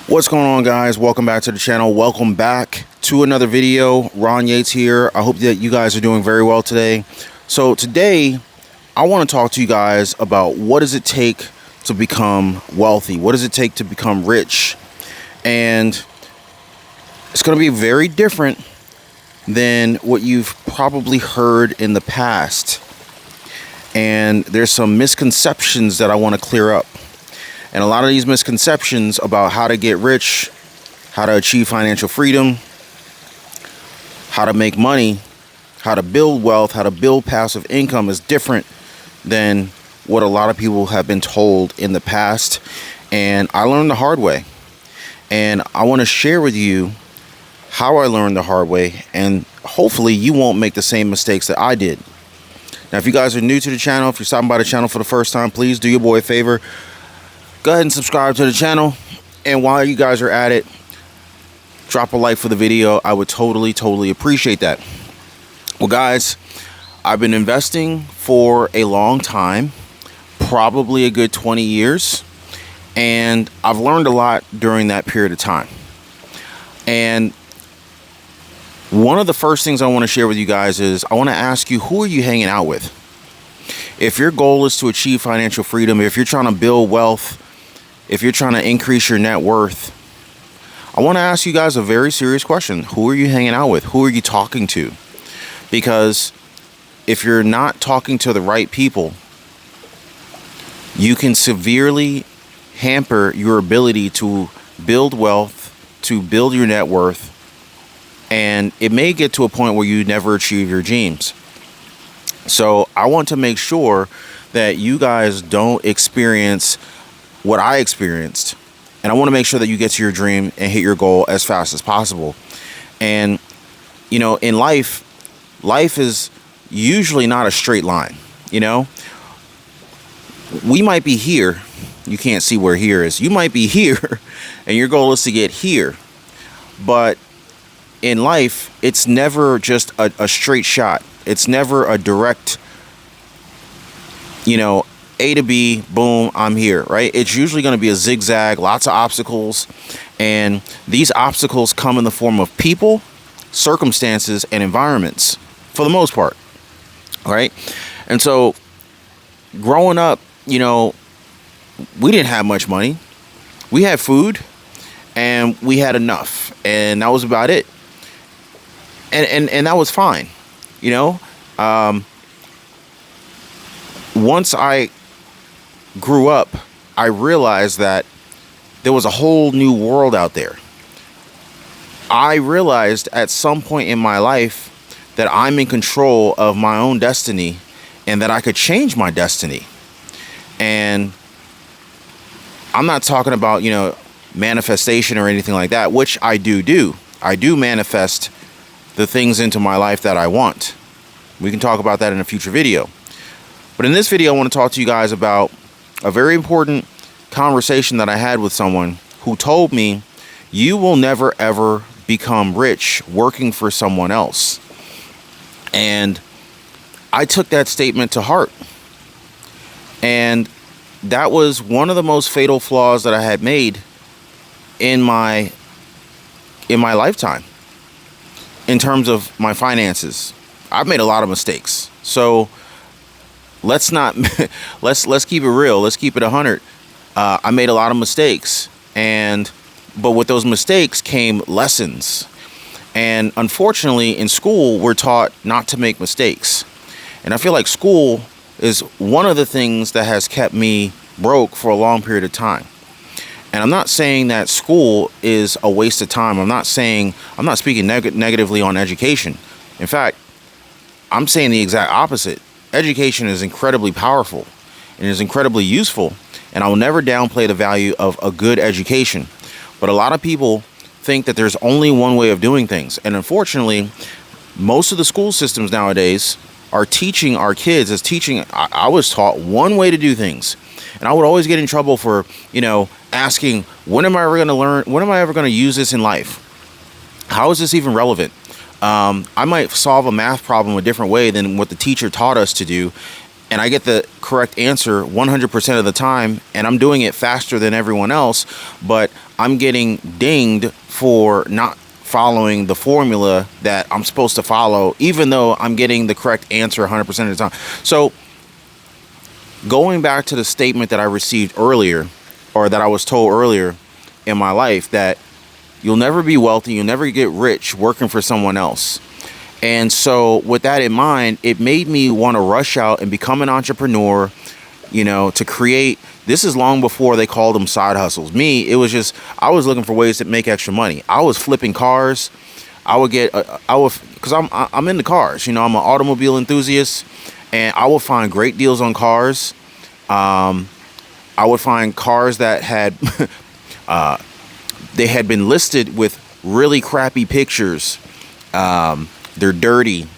What's going on, guys? Welcome back to the channel. Welcome back to another video. Ron Yates here. I hope that you guys are doing very well today. So today I want to talk to you guys about what does it take to become wealthy? What does it take to become rich? And it's going to be very different than what you've probably heard in the past. And there's some misconceptions that I want to clear up. And a lot of these misconceptions about how to get rich, how to achieve financial freedom, how to make money, how to build wealth, how to build passive income is different than what a lot of people have been told in the past. And I learned the hard way. And I want to share with you how I learned the hard way. And hopefully you won't make the same mistakes that I did. Now, if you guys are new to the channel, if you're stopping by the channel for the first time, please do your boy a favor. Go ahead and subscribe to the channel, and while you guys are at it, drop a like for the video. I would totally appreciate that. Well, guys, I've been investing for a long time, probably a good 20 years, and I've learned a lot during that period of time. And one of the first things I want to share with you guys is I want to ask you, who are you hanging out with? If your goal is to achieve financial freedom, if you're trying to build wealth, if you're trying to increase your net worth, I want to ask you guys a very serious question. Who are you hanging out with? Who are you talking to? Because if you're not talking to the right people, you can severely hamper your ability to build wealth, to build your net worth, and it may get to a point where you never achieve your dreams. So I want to make sure that you guys don't experience what I experienced, and I want to make sure that you get to your dream and hit your goal as fast as possible. And you know, in life is usually not a straight line. You know, we might be here, you can't see where here is, you might be here and your goal is to get here, but in life it's never just a straight shot. It's never a direct, you know, A to B, boom, I'm here, right? It's usually going to be a zigzag, lots of obstacles. And these obstacles come in the form of people, circumstances, and environments for the most part, right? And so growing up, you know, we didn't have much money. We had food and we had enough, and that was about it. And that was fine, you know. Once I grew up, I realized that there was a whole new world out there. I realized at some point in my life that I'm in control of my own destiny and that I could change my destiny. And I'm not talking about, you know, manifestation or anything like that, which I do. I do manifest the things into my life that I want. We can talk about that in a future video. But in this video, I want to talk to you guys about a very important conversation that I had with someone who told me, you will never ever become rich working for someone else. And I took that statement to heart. And that was one of the most fatal flaws that I had made in my lifetime in terms of my finances. I've made a lot of mistakes. So let's keep it real. Let's keep it 100. I made a lot of mistakes, but with those mistakes came lessons. And unfortunately, in school, we're taught not to make mistakes. And I feel like school is one of the things that has kept me broke for a long period of time. And I'm not saying that school is a waste of time. I'm not speaking negatively on education. In fact, I'm saying the exact opposite. Education is incredibly powerful and is incredibly useful, and I will never downplay the value of a good education. But a lot of people think that there's only one way of doing things, and unfortunately, most of the school systems nowadays are teaching our kids as teaching. I was taught one way to do things, and I would always get in trouble for, you know, asking, when am I ever going to learn? When am I ever going to use this in life? How is this even relevant? I might solve a math problem a different way than what the teacher taught us to do, and I get the correct answer 100% of the time, and I'm doing it faster than everyone else, but I'm getting dinged for not following the formula that I'm supposed to follow, even though I'm getting the correct answer 100% of the time. So going back to the statement that I received earlier, or that I was told earlier in my life, that you'll never be wealthy, you'll never get rich working for someone else. And so with that in mind, it made me want to rush out and become an entrepreneur, to create. This is long before they called them side hustles. Me, it was just, I was looking for ways to make extra money. I was flipping cars. Because I'm into cars, I'm an automobile enthusiast, and I would find great deals on cars. I would find cars that had, they had been listed with really crappy pictures. They're dirty.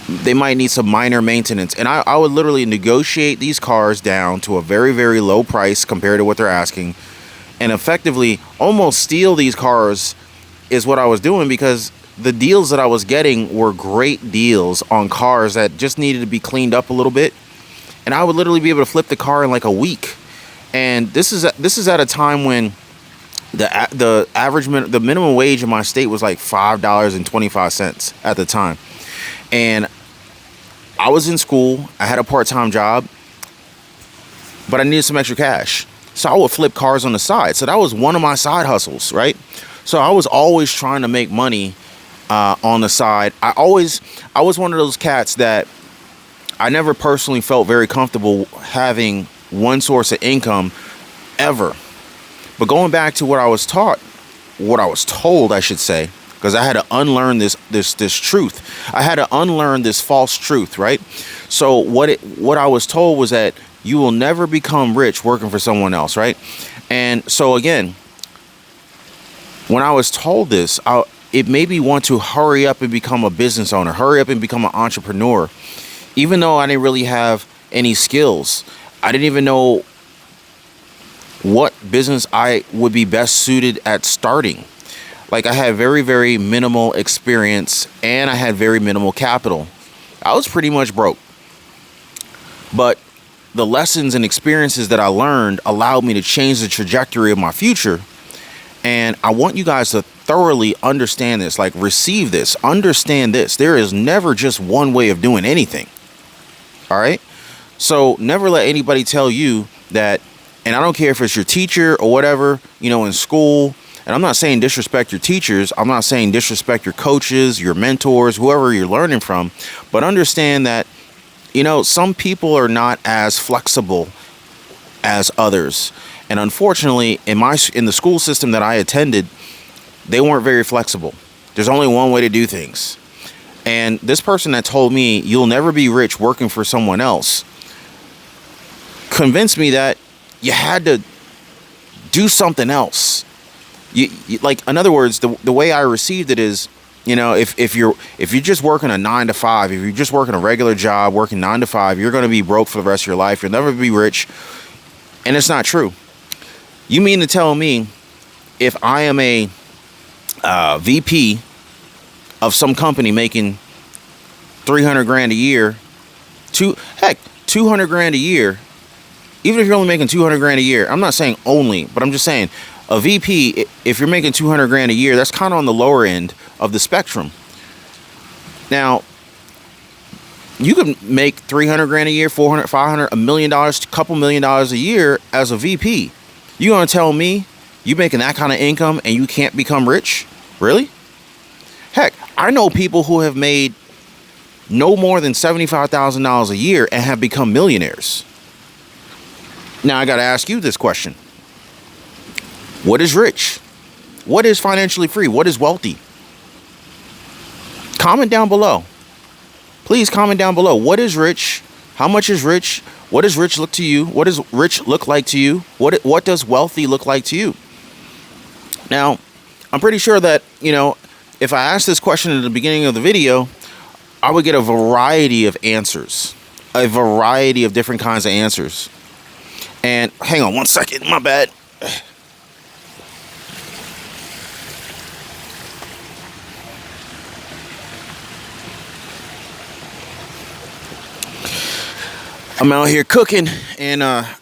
They might need some minor maintenance. And I would literally negotiate these cars down to a very, very low price compared to what they're asking. And effectively almost steal these cars is what I was doing, because the deals that I was getting were great deals on cars that just needed to be cleaned up a little bit. And I would literally be able to flip the car in like a week. And this is at a time when the minimum wage in my state was like $5.25 at the time. And I was in school, I had a part-time job, but I needed some extra cash. So I would flip cars on the side. So that was one of my side hustles, right? So I was always trying to make money on the side. I was one of those cats that I never personally felt very comfortable having one source of income ever. But going back to what I was told, I should say, because I had to unlearn this truth. I had to unlearn this false truth, right? So what I was told was that you will never become rich working for someone else, right? And so again, when I was told this, it made me want to hurry up and become a business owner, hurry up and become an entrepreneur, even though I didn't really have any skills. I didn't even know what business I would be best suited at starting. Like, I had very, very minimal experience, and I had very minimal capital. I was pretty much broke. But the lessons and experiences that I learned allowed me to change the trajectory of my future. And I want you guys to thoroughly understand this, like receive this, understand this. There is never just one way of doing anything. All right. So never let anybody tell you that, and I don't care if it's your teacher or whatever, in school. And I'm not saying disrespect your teachers. I'm not saying disrespect your coaches, your mentors, whoever you're learning from. But understand that, some people are not as flexible as others. And unfortunately, in the school system that I attended, they weren't very flexible. There's only one way to do things. And this person that told me you'll never be rich working for someone else convinced me that you had to do something else. Like, in other words, the way I received it is, if you're just working a 9 to 5, if you're just working a regular job, working 9 to 5, you're going to be broke for the rest of your life. You'll never be rich. And it's not true. You mean to tell me if I am a VP of some company making $300,000 a year, 200,000 a year, even if you're only making $200,000 a year, I'm not saying only, but I'm just saying a VP, if you're making $200,000 a year, that's kind of on the lower end of the spectrum. Now, you could make $300,000 a year, 400, 500, $1 million, a couple $1 million a year as a VP. You gonna tell me you making that kind of income and you can't become rich? Really? Heck, I know people who have made no more than $75,000 a year and have become millionaires. Now I got to ask you this question. What is rich? What is financially free? What is wealthy? Comment down below. Please comment down below. What is rich? How much is rich? What does rich look to you? What does rich look like to you? What does wealthy look like to you? Now, I'm pretty sure that, if I asked this question at the beginning of the video, I would get a variety of answers, a variety of different kinds of answers. And hang on one second, my bad. I'm out here cooking, and I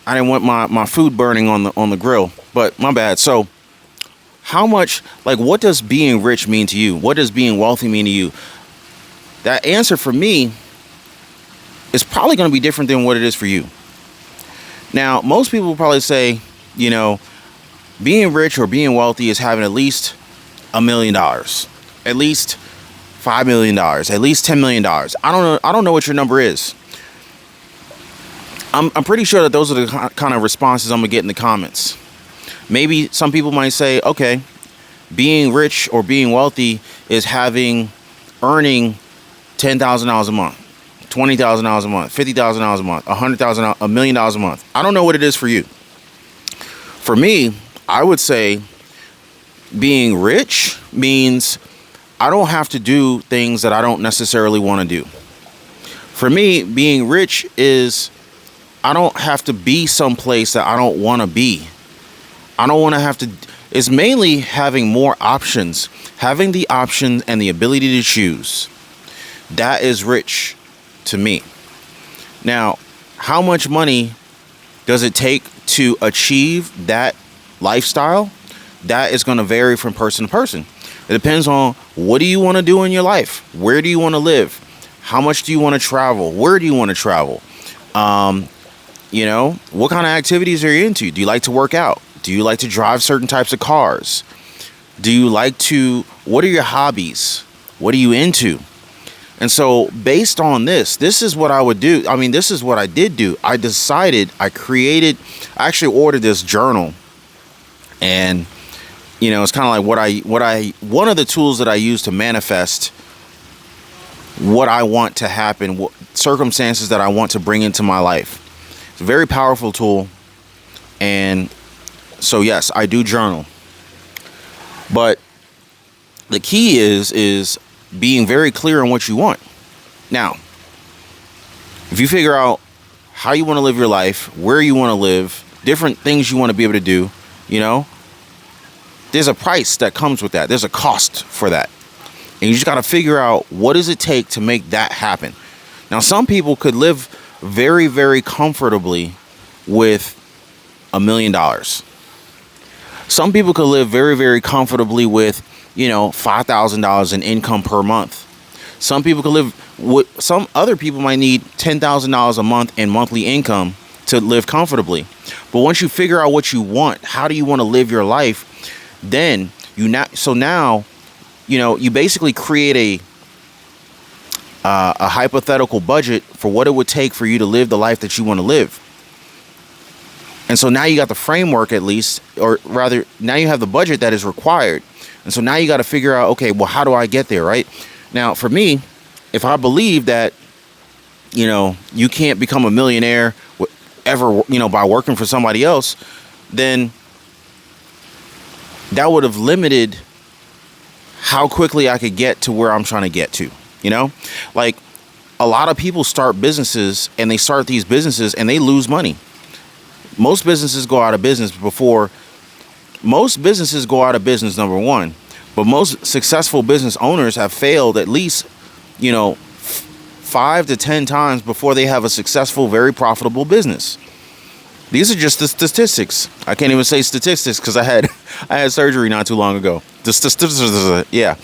didn't want my food burning on the grill, but my bad. So how much, like, what does being rich mean to you? What does being wealthy mean to you? That answer for me is probably going to be different than what it is for you. Now, most people will probably say, you know, being rich or being wealthy is having at least $1 million, at least $5 million, at least $10 million. I don't know. I don't know what your number is. I'm pretty sure that those are the kind of responses I'm gonna get in the comments. Maybe some people might say, okay, being rich or being wealthy is earning $10,000 a month, $20,000 a month, $50,000 a month, $100,000, $1 million a month. I don't know what it is for you. For me, I would say being rich means I don't have to do things that I don't necessarily want to do. For me, being rich is I don't have to be someplace that I don't want to be. I don't want to have to. It's mainly having more options, having the option and the ability to choose. That is rich to me. Now, how much money does it take to achieve that lifestyle? That is going to vary from person to person. It depends on what do you want to do in your life? Where do you want to live? How much do you want to travel? Where do you want to travel? What kind of activities are you into? Do you like to work out? Do you like to drive certain types of cars? What are your hobbies? What are you into? And so based on this is what I would do. I mean, this is what I did do. I actually ordered this journal, and it's kind of like one of the tools that I use to manifest what I want to happen, what circumstances that I want to bring into my life. It's a very powerful tool. And so, yes, I do journal. But the key is being very clear on what you want. Now, if you figure out how you want to live your life, where you want to live, different things you want to be able to do, there's a price that comes with that. There's a cost for that. And you just got to figure out what does it take to make that happen. Now, some people could live very, very comfortably with $1 million. Some people could live very, very comfortably with, $5,000 in income per month. Some people could live some other people might need $10,000 a month in monthly income to live comfortably. But once you figure out what you want, how do you want to live your life? Then now you basically create a hypothetical budget for what it would take for you to live the life that you want to live. And so now you got the framework, at least, or rather now you have the budget that is required. And so now you got to figure out, okay, well, how do I get there? Right now, for me, if I believe that, you can't become a millionaire ever, by working for somebody else, then that would have limited how quickly I could get to where I'm trying to get to, like a lot of people start businesses and they start these businesses and they lose money. Most businesses go out of business number one, but most successful business owners have failed at least, 5 to 10 times before they have a successful, very profitable business. These are just the statistics. I can't even say statistics because I had surgery not too long ago. Yeah.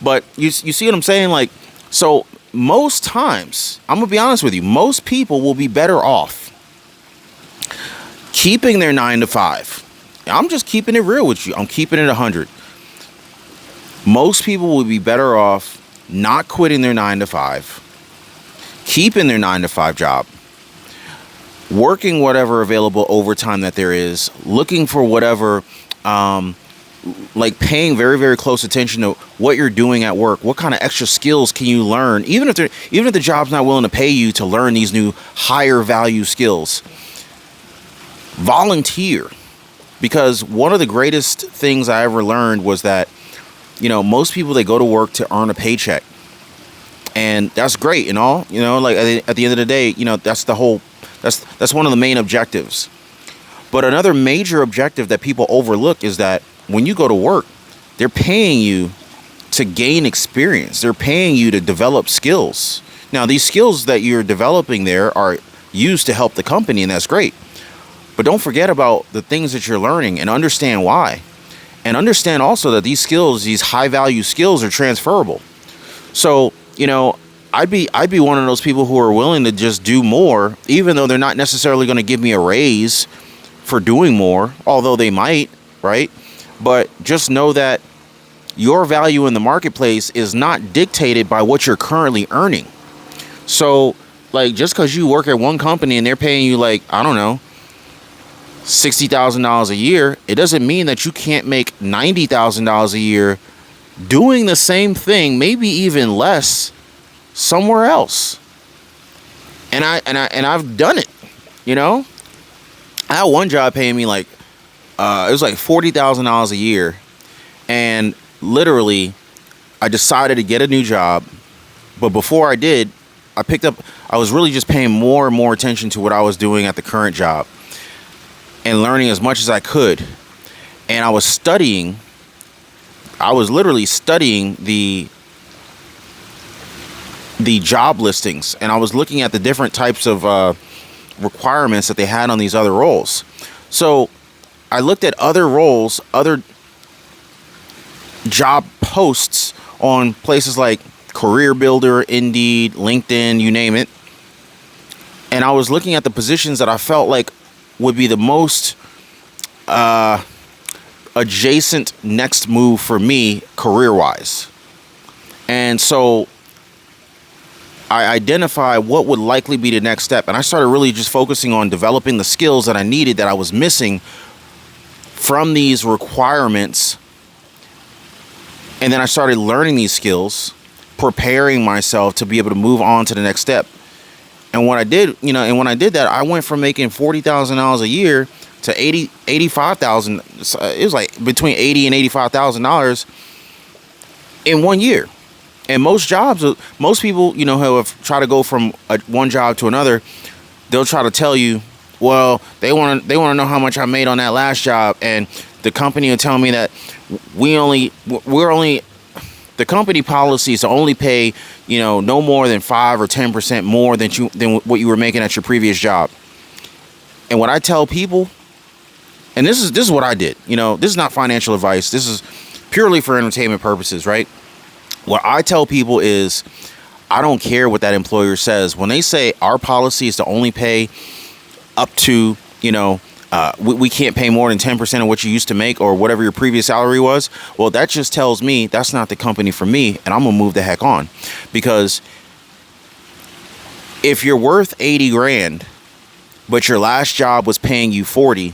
But you see what I'm saying? Like, so most times, I'm going to be honest with you, most people will be better off keeping their 9 to 5. I'm just keeping it real with you. I'm keeping it 100. Most people will be better off not quitting their 9 to 5, keeping their 9 to 5 job, working whatever available overtime that there is, looking for whatever, like paying very, very close attention to what you're doing at work. What kind of extra skills can you learn? Even if the job's not willing to pay you to learn these new higher value skills, volunteer. Because one of the greatest things I ever learned was that, most people, they go to work to earn a paycheck. And that's great and all, like at the end of the day, that's one of the main objectives. But another major objective that people overlook is that when you go to work, they're paying you to gain experience. They're paying you to develop skills. Now, these skills that you're developing there are use to help the company, and that's great. But don't forget about the things that you're learning and understand why. And understand also that these skills, these high value skills, are transferable. So, you know, I'd be one of those people who are willing to just do more, even though they're not necessarily going to give me a raise for doing more, although they might, right? But just know that your value in the marketplace is not dictated by what you're currently earning. So, like, just because you work at one company and they're paying you, like, I don't know, $60,000 a year, it doesn't mean that you can't make $90,000 a year doing the same thing, maybe even less, somewhere else. And I've done it. You know, I had one job paying me like it was like $40,000 a year, and literally I decided to get a new job. But before I did, I was really just paying more and more attention to what I was doing at the current job and learning as much as I could. And I was literally studying the job listings, and I was looking at the different types of requirements that they had on these other roles. So I looked at other roles, other job posts on places like Career Builder, Indeed, LinkedIn, you name it. And I was looking at the positions that I felt like would be the most adjacent next move for me career-wise. And so I identified what would likely be the next step, and I started really just focusing on developing the skills that I needed, that I was missing from these requirements. And then I started learning these skills, preparing myself to be able to move on to the next step. And when I did, when I did that, I went from making $40,000 a year to $85,000. It was like between $80,000 and $85,000 in 1 year. And most people, who have tried to go from one job to another, they'll try to tell you, well, they want to know how much I made on that last job, and the company will tell me that the company policy is to only pay, no more than 5 or 10% more than what you were making at your previous job. And what I tell people, and this is what I did, this is not financial advice. This is purely for entertainment purposes, right? What I tell people is, I don't care what that employer says. When they say our policy is to only pay up to, we can't pay more than 10% of what you used to make or whatever your previous salary was. Well, that just tells me that's not the company for me, and I'm going to move the heck on. Because if you're worth 80 grand, but your last job was paying you 40,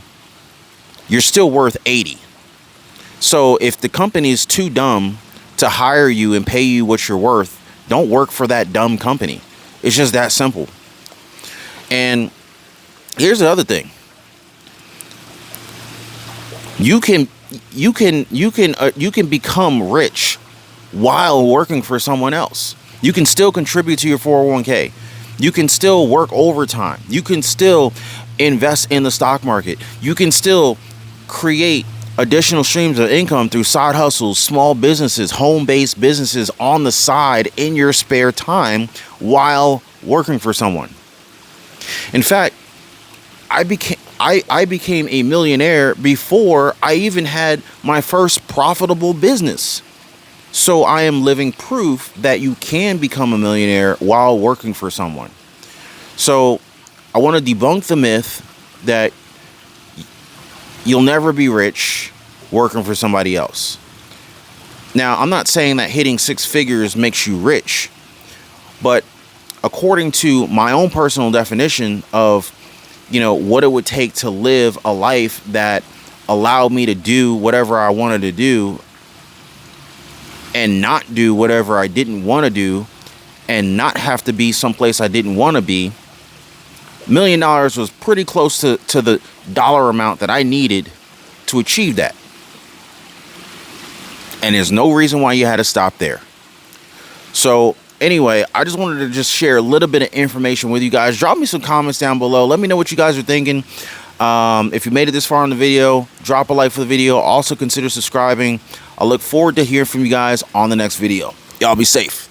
you're still worth 80. So if the company is too dumb to hire you and pay you what you're worth, don't work for that dumb company. It's just that simple. And here's the other thing. You can become rich while working for someone else. You can still contribute to your 401k. You can still work overtime. You can still invest in the stock market. You can still create additional streams of income through side hustles, small businesses, home-based businesses on the side in your spare time while working for someone. In fact, I became a millionaire before I even had my first profitable business. So I am living proof that you can become a millionaire while working for someone. So I want to debunk the myth that you'll never be rich working for somebody else. Now, I'm not saying that hitting 6 figures makes you rich, but according to my own personal definition of, what it would take to live a life that allowed me to do whatever I wanted to do and not do whatever I didn't want to do and not have to be someplace I didn't want to be, $1 million was pretty close to the dollar amount that I needed to achieve that. And there's no reason why you had to stop there. So anyway, I just wanted to just share a little bit of information with you guys. Drop me some comments down below. Let me know what you guys are thinking. If you made it this far in the video, drop a like for the video. Also consider subscribing. I look forward to hearing from you guys on the next video. Y'all be safe.